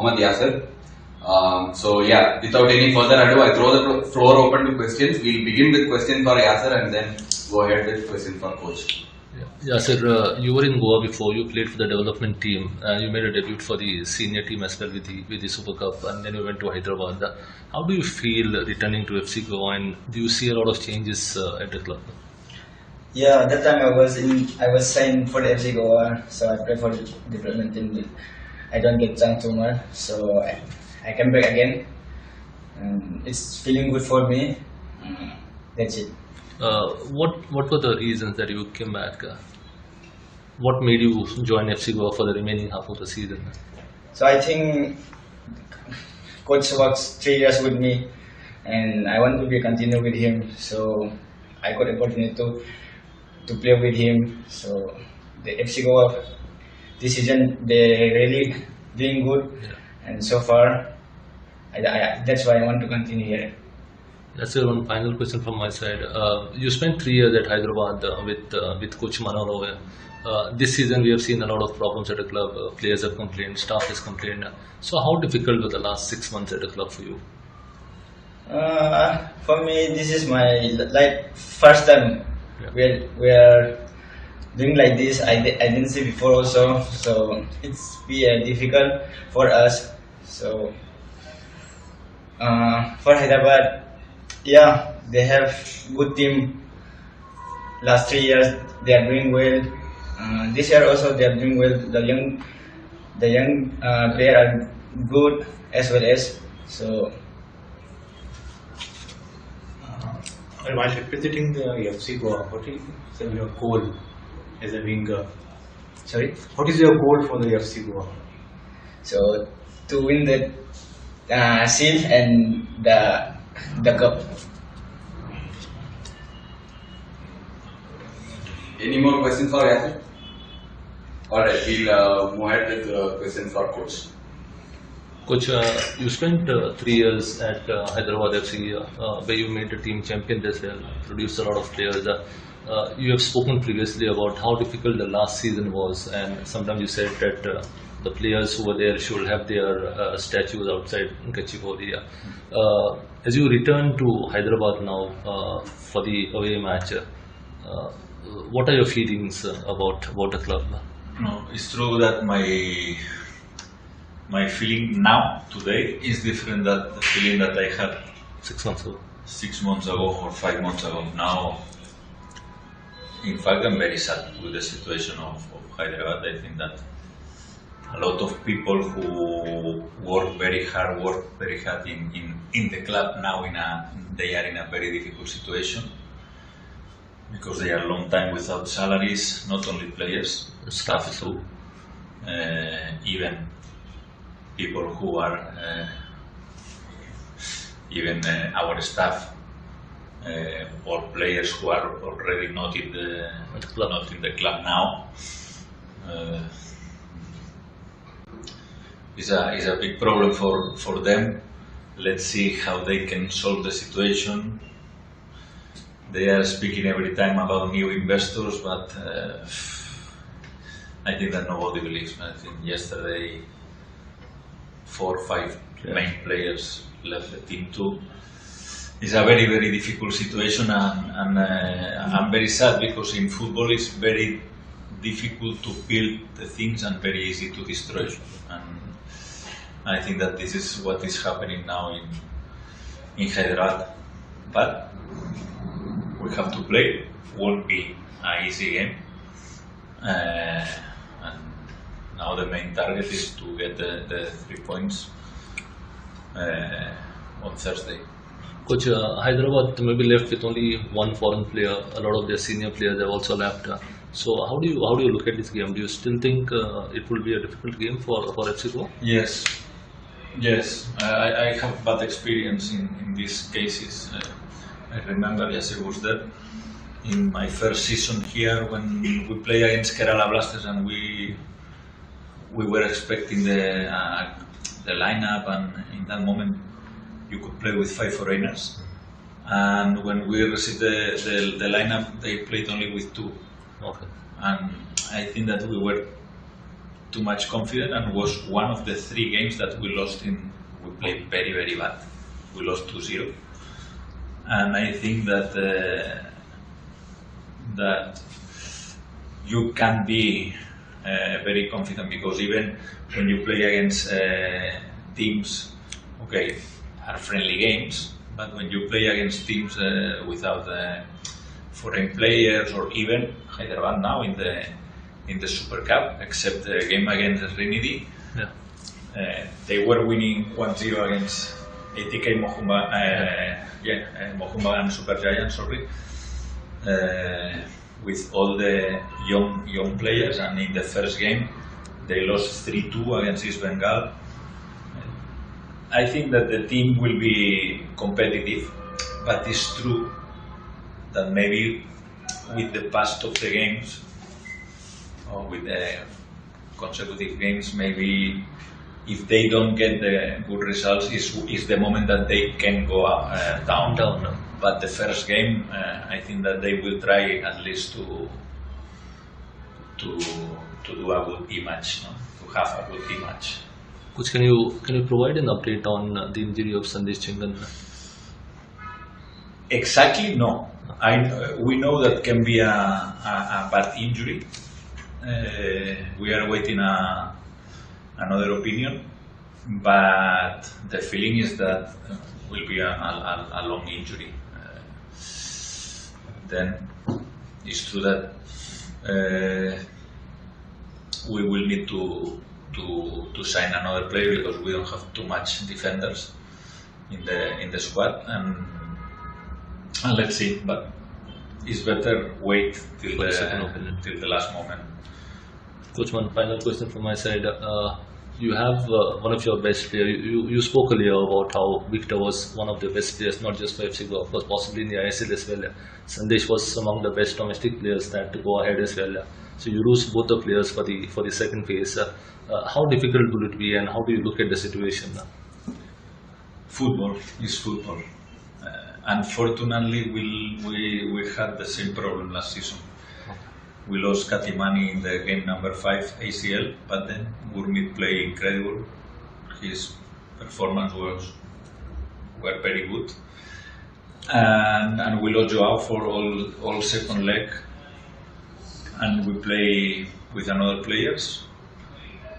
Mohammad Yaser. So yeah, without any further ado, I throw the floor open to questions. We'll begin with questions for Yaser and then go ahead with questions for coach. Yaser, you were in Goa before. You played for the development team. You made a debut for the senior team as well with the Super Cup, and then you went to Hyderabad. How do you feel returning to FC Goa, and do you see a lot of changes at the club? Yeah, that time I was signed for the FC Goa, so I played for the development team. I don't get chance too much, so I came back again. It's feeling good for me. That's it. What were the reasons that you came back? What made you join FC Goa for the remaining half of the season? So I think coach works 3 years with me, and I want to be continue with him. So I got opportunity to play with him. So the FC Goa this season they really doing good, and so far that's why I want to continue here. That's one final question from my side. You spent 3 years at Hyderabad with Coach Manolo. This season we have seen a lot of problems at the club. Players have complained, staff has complained. So how difficult were the last 6 months at the club for you? For me, this is my first time we are doing like this. I didn't see before also, so it's be difficult for us. So for Hyderabad, yeah, they have good team. Last 3 years they are doing well. This year also they are doing well. The young player are good as well as so. While representing the FC Goa, what is your goal as a winger? Sorry? What is your goal for the FC Goa? So to win the seal and the cup. Any more questions for Yaser? Alright, we'll move ahead with questions for coach. Coach, you spent 3 years at Hyderabad FC, where you made the team champion as well, produced a lot of players. You have spoken previously about how difficult the last season was, and sometimes you said that the players who were there should have their statues outside Gachibowli. As you return to Hyderabad now for the away match, what are your feelings about the club? No, it's true that my feeling now, today, is different than the feeling that I had 6 months ago. 6 months ago or 5 months ago. Now, in fact, I'm very sad with the situation of Hyderabad. I think that a lot of people who work very hard in the club now they are in a very difficult situation because they are a long time without salaries, not only players, staff too, even people who are even our staff or players who are already not in the club now. Is a big problem for them. Let's see how they can solve the situation. They are speaking every time about new investors, but I think that nobody believes. I think yesterday 4 or 5 main players left the team too. It's a very, very difficult situation, and I'm very sad because in football it's very difficult to build the things and very easy to destroy. And I think that this is what is happening now in Hyderabad. But we have to play. It won't be an easy game. And now the main target is to get the 3 points on Thursday. Coach, Hyderabad maybe left with only one foreign player. A lot of their senior players have also left. So how do you look at this game? Do you still think it will be a difficult game for FC Goa? Yes. I have bad experience in these cases. I remember Yaser was there in my first season here when we played against Kerala Blasters, and we were expecting the lineup, and in that moment you could play with 5 foreigners. And when we received the lineup, they played only with 2. Okay. And I think that we were too much confident, and was one of the 3 games that we lost in. We played very, very bad. We lost 2-0, and I think that that you can be very confident, because even when you play against teams, okay, are friendly games, but when you play against teams without foreign players, or even Hyderabad now in the Super Cup, except the game against Trinity, they were winning 1-0 against ATK Mohumbagan Super Giants, sorry, with all the young players, and in the first game they lost 3-2 against East Bengal. I think that the team will be competitive, but it's true that maybe with the past of the games, or with the consecutive games, maybe if they don't get the good results, is the moment that they can go up, down. But the first game, I think that they will try at least to do a good image, no? To have a good image. Coach, can you provide an update on the injury of Sandesh Chingan? Exactly, no. We know that can be a bad injury. We are waiting another opinion, but the feeling is that will be a long injury. Then it's true that we will need to sign another player, because we don't have too much defenders in the squad, and let's see. But it's better wait till the last moment. Coach, one final question from my side. You have one of your best players. You spoke earlier about how Victor was one of the best players, not just for FC Goa, of course, possibly in the ISL as well. Sandesh was among the best domestic players that go ahead as well. So you lose both the players for the second phase. How difficult will it be, and how do you look at the situation now? Football is football. Unfortunately, we had the same problem last season. We lost Katimani in the game number 5 ACL, but then Gurmeet played incredible. His performance were very good, and we lost Joao for all second leg, and we play with another players.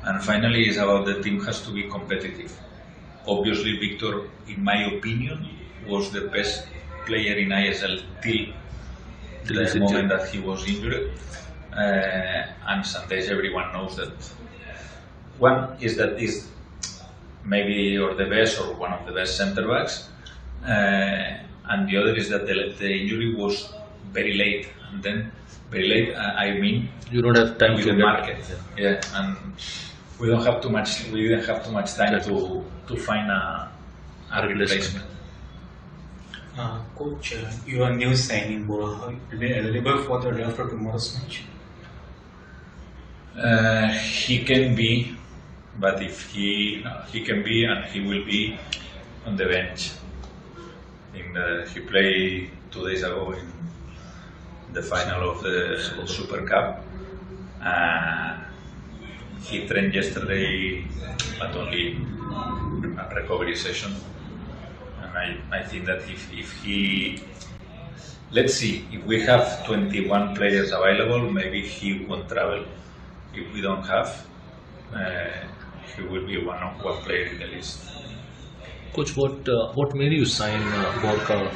And finally, it's about the team has to be competitive. Obviously, Victor, in my opinion, was the best player in ISL till the moment that he was injured. And Sandesh, everyone knows that. One is that is maybe or the best or one of the best centre backs, and the other is that the injury was very late, and then very late. I mean, you don't have time with to the market. Yeah, and we don't have too much. We didn't have too much time to find a replacement. Coach, you are new signing. Will be available for the draft for tomorrow's match? He can be, but if he can be, and he will be on the bench. He played 2 days ago in the final of the Super Cup. He trained yesterday, but only a recovery session. And I think that if he, let's see, if we have 21 players available, maybe he won't travel. If we don't have, he will be one player in the list. Coach, what made you sign Gorka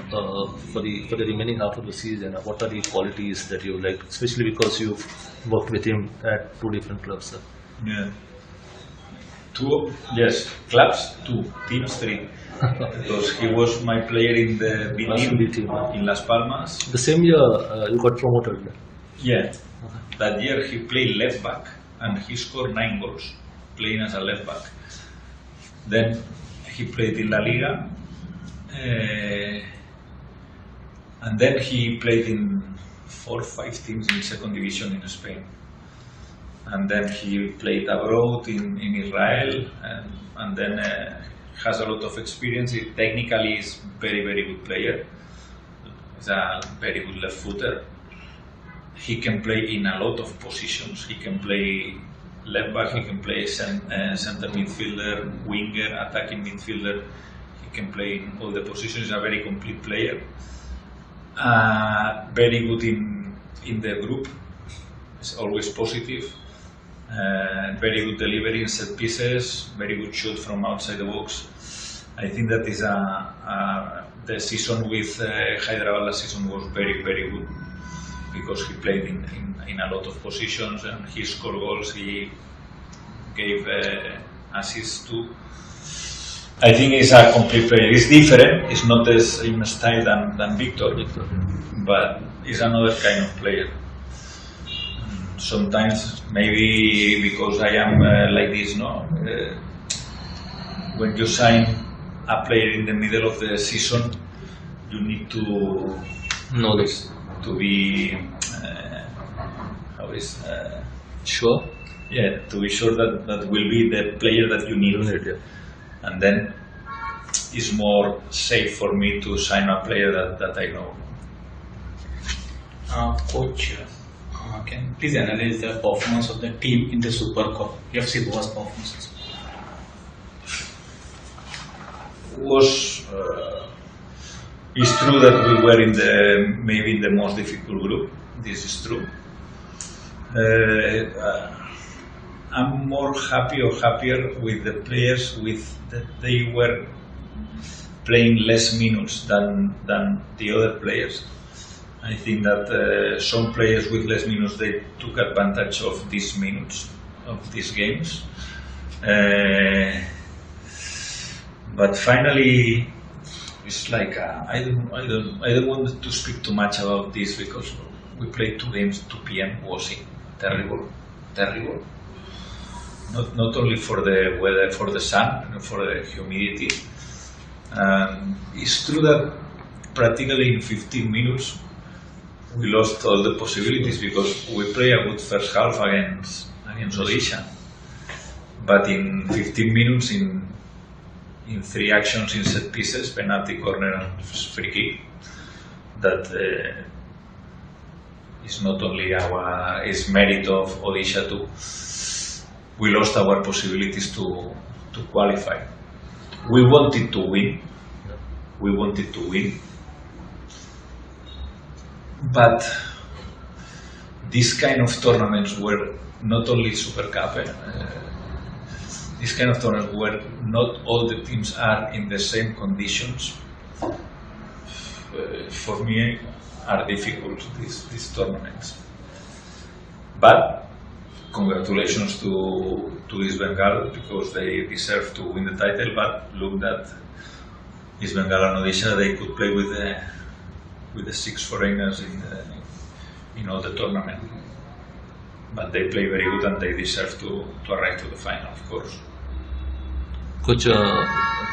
for the remaining half of the season? What are the qualities that you like, especially because you've worked with him at 2 different clubs? Sir? Yeah. 2, yes, clubs 2, teams 3. Because he was my player in the B team in Las Palmas. The same year you got promoted. Yeah. That year he played left back and he scored 9 goals playing as a left back. Then he played in La Liga, and then he played in 4 or 5 teams in second division in Spain. And then he played abroad in Israel, and then has a lot of experience. He technically is very, very good player. He's a very good left footer. He can play in a lot of positions. He can play left back, he can play center midfielder, winger, attacking midfielder. He can play in all the positions. He's a very complete player. Very good in the group. It's always positive. Very good delivery in set pieces. Very good shoot from outside the box. I think that is the season with Hyderabad last season was very, very good because he played in a lot of positions and he scored goals. He gave assists too. I think he's a complete player. He's different. He's not the same style than Victor, but he's another kind of player. Sometimes, maybe because I am like this, when you sign a player in the middle of the season, you need to know this. To be Sure. Yeah, to be sure that will be the player that you need. Yeah. And then it's more safe for me to sign a player that I know. Coach, can you please analyze the performance of the team in the Super Cup? FC Goa's performance. It's true that we were maybe in the most difficult group. This is true. I'm more happier with the players that they were playing less minutes than the other players. I think that some players with less minutes, they took advantage of these minutes, of these games. But finally, it's like I don't want to speak too much about this because we played 2 games 2 p.m. was terrible. Not only for the weather, for the sun, for the humidity. It's true that practically in 15 minutes we lost all the possibilities because we play a good first half against Odisha. But in 15 minutes, in 3 actions in set pieces, penalty, corner and free kick, that is not only is merit of Odisha too. We lost our possibilities to qualify. We wanted to win. But these kind of tournaments were not only Super Cup, this kind of tournament where not all the teams are in the same conditions, for me are difficult, these tournaments. But congratulations to East Bengal because they deserve to win the title, but look that East Bengal and Odisha, they could play with the 6 foreigners in all the tournament. But they play very good and they deserve to arrive to the final, of course. Coach,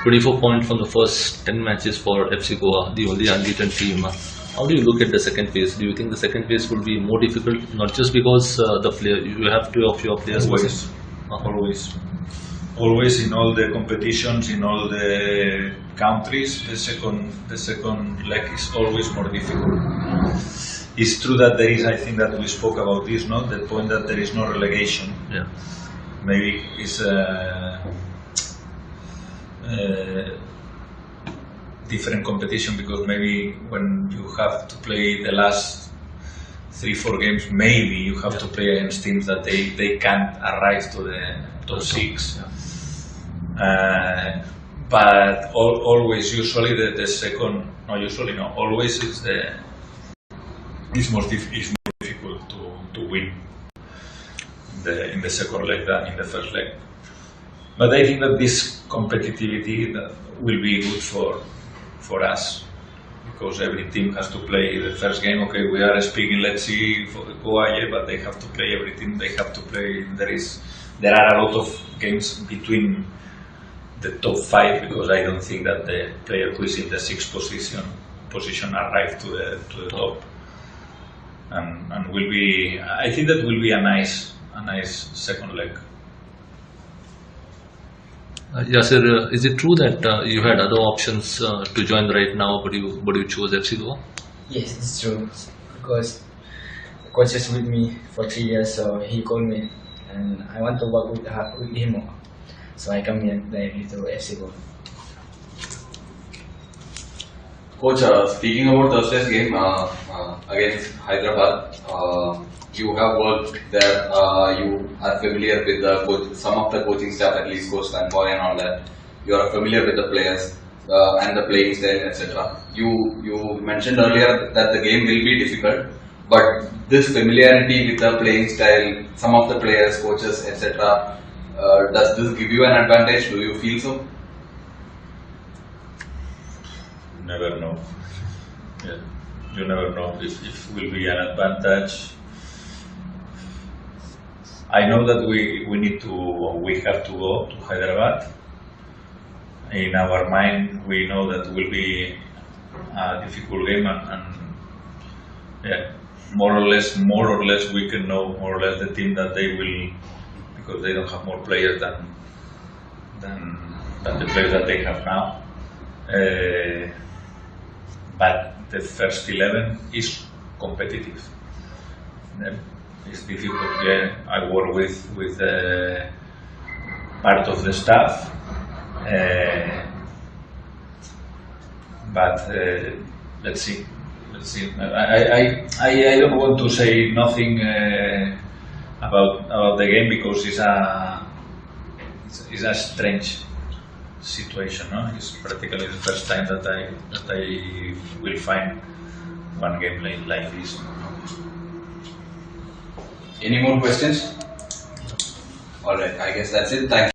24 points from the first 10 matches for FC Goa, the only unbeaten team. How do you look at the second phase? Do you think the second phase will be more difficult, not just because you have 2 of your players? Always in all the competitions, in all the countries, the second leg is always more difficult. It's true that there is, I think that we spoke about this, no? The point that there is no relegation. Yeah. Maybe it's different competition because maybe when you have to play the last 3-4 games, maybe you have to play against teams that they can't arrive to the top 6. Yeah. But always, usually the second, no, usually no, always it's more difficult to win in the second leg than in the first leg. But I think that this competitivity will be good for us because every team has to play the first game. Okay, we are speaking, let's see, for Goa, yeah, but they have to play every team. They have to play. There are a lot of games between the top 5 because I don't think that the player who is in the 6th position arrive to the top. And will be. I think that will be a nice second leg. Yaser, is it true that you had other options to join right now, but you chose FC Goa? Yes, it's true. Because the coach is with me for 3 years, so he called me and I want to work with him more. So I come here directly to FC Goa. Coach, speaking about Thursday's game against Hyderabad, you have worked there. You are familiar with the coach, some of the coaching staff, at least Coach Stanboy and all that. You are familiar with the players and the playing style, etc. You mentioned earlier that the game will be difficult, but this familiarity with the playing style, some of the players, coaches, etc. Does this give you an advantage? Do you feel so? Never know. Yeah. You never know if it will be an advantage. I know that we have to go to Hyderabad. In our mind, we know that will be a difficult game, and yeah, more or less we can know more or less the team that they will, because they don't have more players than the players that they have now. But the first 11 is competitive. It's difficult. Yeah, I work with part of the staff, but let's see. I don't want to say nothing about the game, because it's a strange situation. No? It's practically the first time that I will find one game like this. Any more questions? Alright, I guess that's it. Thank you.